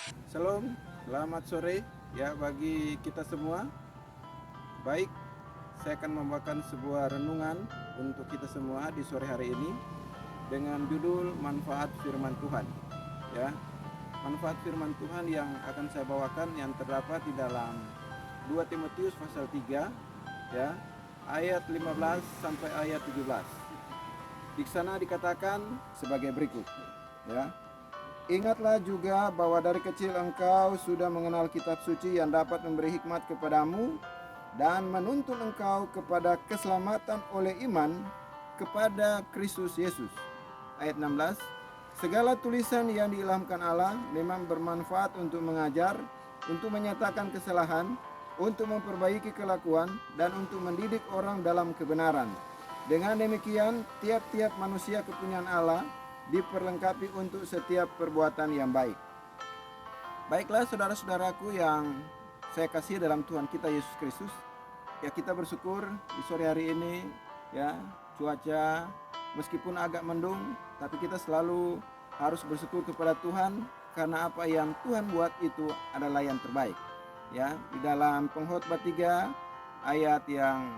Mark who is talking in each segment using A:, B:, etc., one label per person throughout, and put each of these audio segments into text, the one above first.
A: Shalom, selamat sore ya bagi kita semua. Baik, saya akan membawakan sebuah renungan untuk kita semua di sore hari ini dengan judul manfaat firman Tuhan. Ya, manfaat firman Tuhan yang akan saya bawakan yang terdapat di dalam 2 Timotius pasal 3 ya, ayat 15 sampai ayat 17. Di sana dikatakan sebagai berikut, ya. Ingatlah juga bahwa dari kecil engkau sudah mengenal kitab suci yang dapat memberi hikmat kepadamu dan menuntun engkau kepada keselamatan oleh iman kepada Kristus Yesus. Ayat 16. Segala tulisan yang diilhamkan Allah memang bermanfaat untuk mengajar, untuk menyatakan kesalahan, untuk memperbaiki kelakuan, dan untuk mendidik orang dalam kebenaran. Dengan demikian, tiap-tiap manusia kepunyaan Allah diperlengkapi untuk setiap perbuatan yang baik. Baiklah saudara-saudaraku yang saya kasih dalam Tuhan kita Yesus Kristus, ya kita bersyukur di sore hari ini ya, cuaca meskipun agak mendung, tapi kita selalu harus bersyukur kepada Tuhan karena apa yang Tuhan buat itu adalah yang terbaik. Ya, di dalam Pengkhotbah 3 ayat yang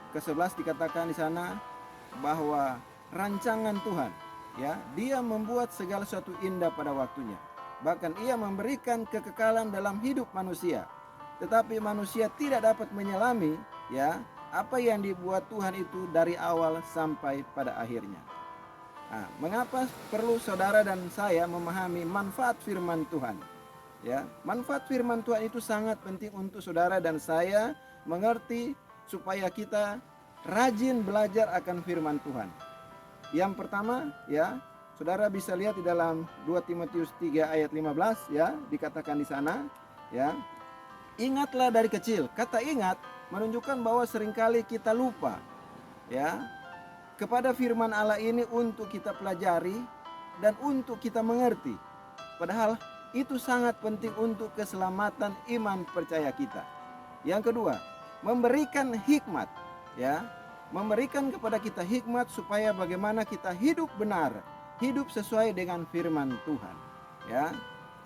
A: ke-11 dikatakan di sana bahwa rancangan Tuhan, ya, Dia membuat segala sesuatu indah pada waktunya. Bahkan Ia memberikan kekekalan dalam hidup manusia. Tetapi manusia tidak dapat menyelami, ya, apa yang dibuat Tuhan itu dari awal sampai pada akhirnya. Nah, mengapa perlu saudara dan saya memahami manfaat firman Tuhan? Ya, manfaat firman Tuhan itu sangat penting untuk saudara dan saya mengerti supaya kita rajin belajar akan firman Tuhan. Yang pertama, ya, saudara bisa lihat di dalam 2 Timotius 3 ayat 15 ya, dikatakan di sana, ya. Ingatlah dari kecil. Kata ingat menunjukkan bahwa seringkali kita lupa, ya, kepada firman Allah ini untuk kita pelajari dan untuk kita mengerti. Padahal itu sangat penting untuk keselamatan iman percaya kita. Yang kedua, memberikan hikmat, ya. Memberikan kepada kita hikmat supaya bagaimana kita hidup benar, hidup sesuai dengan firman Tuhan, ya.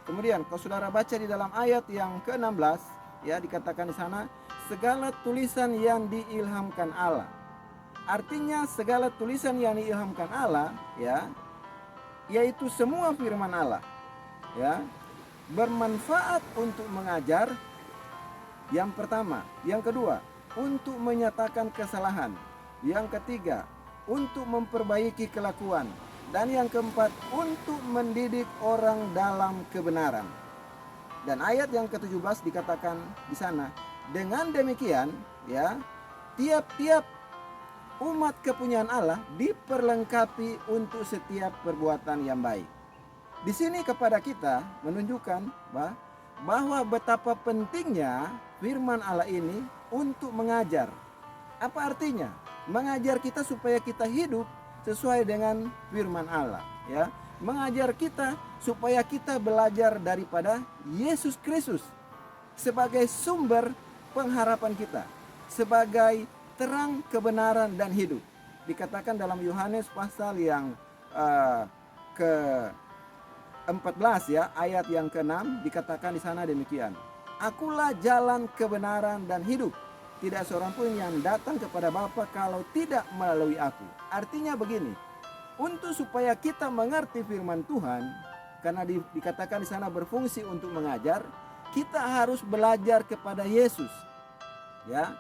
A: Kemudian kalau saudara baca di dalam ayat yang ke-16, ya, dikatakan di sana segala tulisan yang diilhamkan Allah. Artinya segala tulisan yang diilhamkan Allah, ya, yaitu semua firman Allah, ya, bermanfaat untuk mengajar. Yang pertama, yang kedua, untuk menyatakan kesalahan. Yang ketiga, untuk memperbaiki kelakuan. Dan yang keempat, untuk mendidik orang dalam kebenaran. Dan ayat yang ke-17 dikatakan di sana, dengan demikian, ya, tiap-tiap umat kepunyaan Allah diperlengkapi untuk setiap perbuatan yang baik. Di sini kepada kita menunjukkan bahwa betapa pentingnya firman Allah ini untuk mengajar. Apa artinya? Mengajar kita supaya kita hidup sesuai dengan firman Allah, ya. Mengajar kita supaya kita belajar daripada Yesus Kristus sebagai sumber pengharapan kita, sebagai terang kebenaran dan hidup. Dikatakan dalam Yohanes pasal yang ke-14 ya, ayat yang ke-6 dikatakan di sana demikian. Akulah jalan kebenaran dan hidup. Tidak seorang pun yang datang kepada Bapa kalau tidak melalui aku. Artinya begini, untuk supaya kita mengerti firman Tuhan, karena dikatakan di sana berfungsi untuk mengajar, kita harus belajar kepada Yesus. Ya.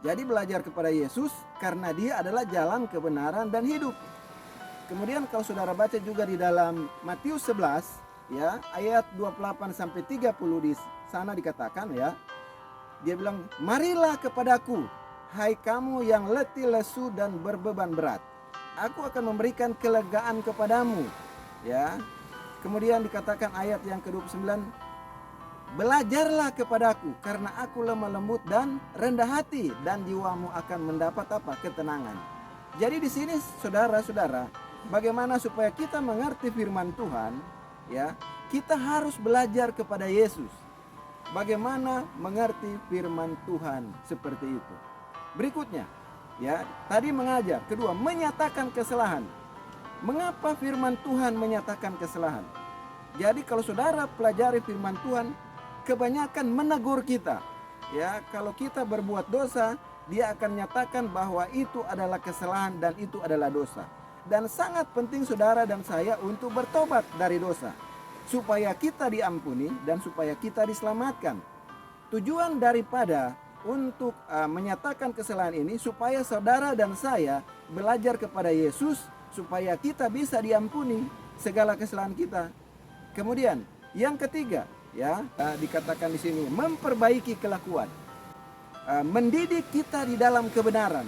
A: Jadi belajar kepada Yesus karena Dia adalah jalan kebenaran dan hidup. Kemudian kalau saudara baca juga di dalam Matius 11 ya, ayat 28 sampai 30 di sana dikatakan, ya. Dia bilang, marilah kepadaku, hai kamu yang letih lesu dan berbeban berat. Aku akan memberikan kelegaan kepadamu. Ya. Kemudian dikatakan ayat yang ke-29, belajarlah kepadaku karena aku lemah lembut dan rendah hati, dan jiwamu akan mendapat apa? Ketenangan. Jadi di sini saudara-saudara, bagaimana supaya kita mengerti firman Tuhan, ya, kita harus belajar kepada Yesus. Bagaimana mengerti firman Tuhan seperti itu. Berikutnya, ya, tadi mengajar. Kedua, menyatakan kesalahan. Mengapa firman Tuhan menyatakan kesalahan? Jadi kalau saudara pelajari firman Tuhan, kebanyakan menegur kita. Ya, kalau kita berbuat dosa, dia akan nyatakan bahwa itu adalah kesalahan dan itu adalah dosa. Dan sangat penting saudara dan saya untuk bertobat dari dosa, supaya kita diampuni dan supaya kita diselamatkan. Tujuan daripada untuk menyatakan kesalahan ini supaya saudara dan saya belajar kepada Yesus, supaya kita bisa diampuni segala kesalahan kita. Kemudian yang ketiga, ya, dikatakan di sini memperbaiki kelakuan, mendidik kita di dalam kebenaran.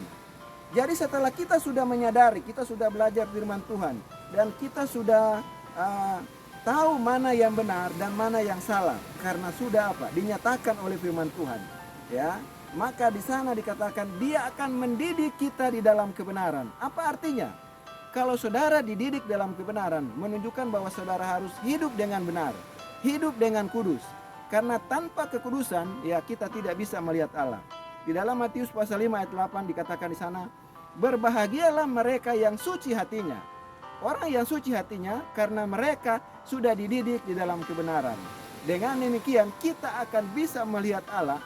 A: Jadi setelah kita sudah menyadari, kita sudah belajar firman Tuhan, dan kita sudah tahu mana yang benar dan mana yang salah, karena sudah dinyatakan oleh firman Tuhan, ya, maka di sana dikatakan dia akan mendidik kita di dalam kebenaran. Apa artinya? Kalau saudara dididik dalam kebenaran, menunjukkan bahwa saudara harus hidup dengan benar, hidup dengan kudus, karena tanpa kekudusan ya kita tidak bisa melihat Allah. Di dalam Matius pasal 5 ayat 8 dikatakan di sana, berbahagialah mereka yang suci hatinya. Orang yang suci hatinya karena mereka sudah dididik di dalam kebenaran. Dengan demikian kita akan bisa melihat Allah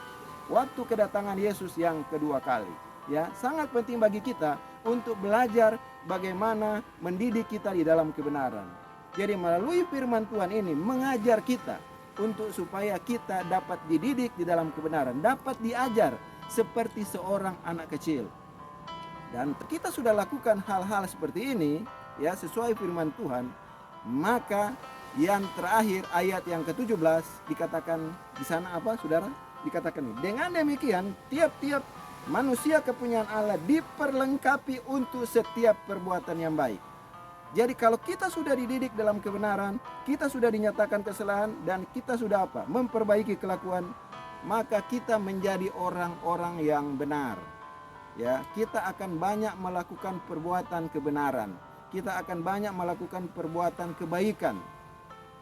A: waktu kedatangan Yesus yang kedua kali. Ya, sangat penting bagi kita untuk belajar bagaimana mendidik kita di dalam kebenaran. Jadi melalui firman Tuhan ini mengajar kita untuk supaya kita dapat dididik di dalam kebenaran, dapat diajar seperti seorang anak kecil. Dan kita sudah lakukan hal-hal seperti ini, ya, sesuai firman Tuhan, maka yang terakhir ayat yang ke-17 dikatakan di sana apa, saudara? Dikatakan ini, dengan demikian tiap-tiap manusia kepunyaan Allah diperlengkapi untuk setiap perbuatan yang baik. Jadi kalau kita sudah dididik dalam kebenaran, kita sudah dinyatakan kesalahan, dan kita sudah memperbaiki kelakuan, maka kita menjadi orang-orang yang benar. Ya, kita akan banyak melakukan perbuatan kebenaran. Kita akan banyak melakukan perbuatan kebaikan.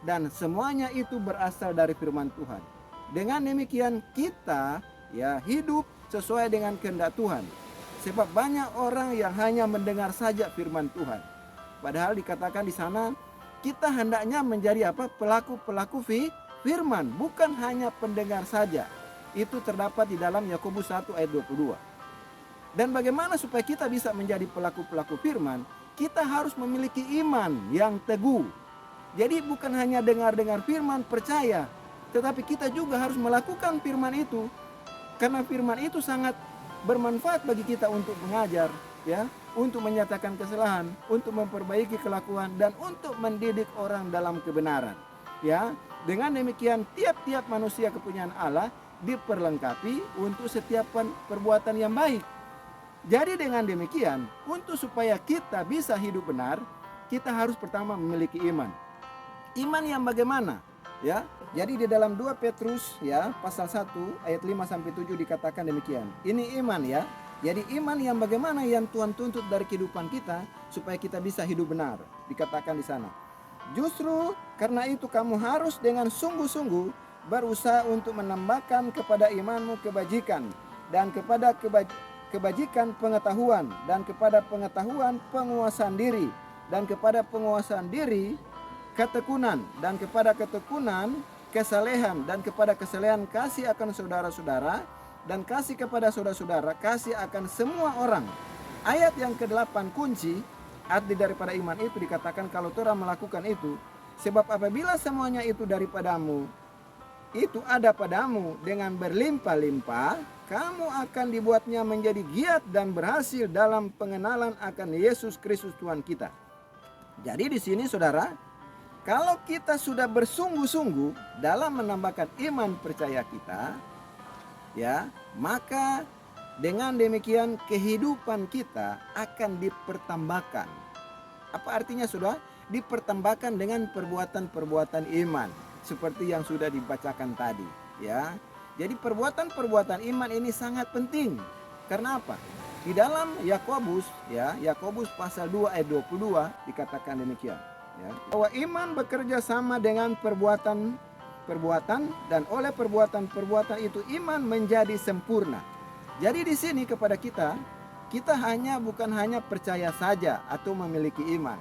A: Dan semuanya itu berasal dari firman Tuhan. Dengan demikian kita ya hidup sesuai dengan kehendak Tuhan. Sebab banyak orang yang hanya mendengar saja firman Tuhan. Padahal dikatakan di sana kita hendaknya menjadi pelaku-pelaku firman, bukan hanya pendengar saja. Itu terdapat di dalam Yakobus 1 ayat 22. Dan bagaimana supaya kita bisa menjadi pelaku-pelaku firman? Kita harus memiliki iman yang teguh. Jadi bukan hanya dengar-dengar firman percaya, tetapi kita juga harus melakukan firman itu. Karena firman itu sangat bermanfaat bagi kita untuk mengajar, ya, untuk menyatakan kesalahan, untuk memperbaiki kelakuan, dan untuk mendidik orang dalam kebenaran. Ya, dengan demikian tiap-tiap manusia kepunyaan Allah diperlengkapi untuk setiap perbuatan yang baik. Jadi dengan demikian, untuk supaya kita bisa hidup benar, kita harus pertama memiliki iman. Iman yang bagaimana? Ya, jadi di dalam 2 Petrus ya pasal 1 ayat 5 sampai 7 dikatakan demikian. Ini iman ya. Jadi iman yang bagaimana yang Tuhan tuntut dari kehidupan kita supaya kita bisa hidup benar. Dikatakan di sana. Justru karena itu kamu harus dengan sungguh-sungguh berusaha untuk menambahkan kepada imanmu kebajikan, dan kepada kebajikan pengetahuan, dan kepada pengetahuan penguasaan diri, dan kepada penguasaan diri ketekunan, dan kepada ketekunan kesalehan, dan kepada kesalehan kasih akan saudara-saudara, dan kasih kepada saudara-saudara kasih akan semua orang. Ayat yang ke-8 kunci arti daripada iman itu dikatakan kalau orang melakukan itu, sebab apabila semuanya itu daripadamu, itu ada padamu dengan berlimpah-limpah, kamu akan dibuatnya menjadi giat dan berhasil dalam pengenalan akan Yesus Kristus Tuhan kita. Jadi di sini saudara, kalau kita sudah bersungguh-sungguh dalam menambahkan iman percaya kita, ya, maka dengan demikian kehidupan kita akan dipertambahkan. Apa artinya sudah? Dipertambahkan dengan perbuatan-perbuatan iman seperti yang sudah dibacakan tadi, ya. Jadi perbuatan-perbuatan iman ini sangat penting. Karena apa? Di dalam Yakobus ya, Yakobus pasal 2 ayat 22 dikatakan demikian, ya. Bahwa iman bekerja sama dengan perbuatan, dan oleh perbuatan itu iman menjadi sempurna. Jadi di sini kepada kita bukan hanya percaya saja atau memiliki iman,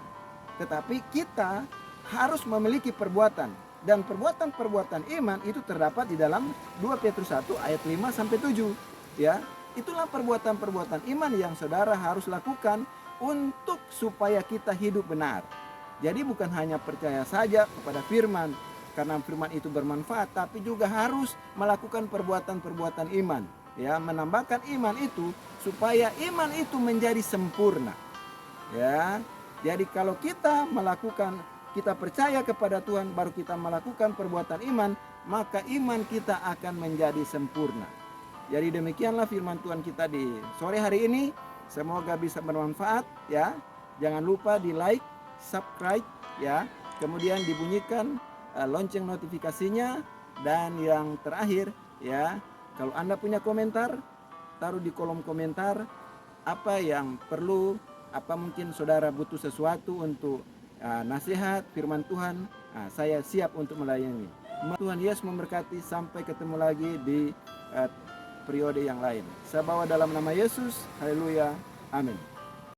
A: tetapi kita
B: harus memiliki perbuatan. Dan perbuatan-perbuatan iman itu terdapat di dalam 2 Petrus 1 ayat 5 sampai 7. Ya, itulah perbuatan-perbuatan iman yang saudara harus lakukan untuk supaya kita hidup benar. Jadi bukan hanya percaya saja kepada firman karena firman itu bermanfaat, tapi juga harus melakukan perbuatan-perbuatan iman. Ya, menambahkan iman itu supaya iman itu menjadi sempurna. Ya, jadi kalau kita percaya kepada Tuhan, baru kita melakukan perbuatan iman, maka iman kita akan menjadi sempurna. Jadi demikianlah firman Tuhan kita di sore hari ini. Semoga bisa bermanfaat ya. Jangan lupa di like, subscribe ya. Kemudian dibunyikan lonceng notifikasinya. Dan yang terakhir ya, kalau Anda punya komentar, taruh di kolom komentar apa yang perlu, apa mungkin saudara butuh sesuatu untuk nasihat firman Tuhan, saya siap untuk melayani. Tuhan Yesus memberkati. Sampai ketemu lagi di periode yang lain. Saya bawa dalam nama Yesus. Haleluya. Amin.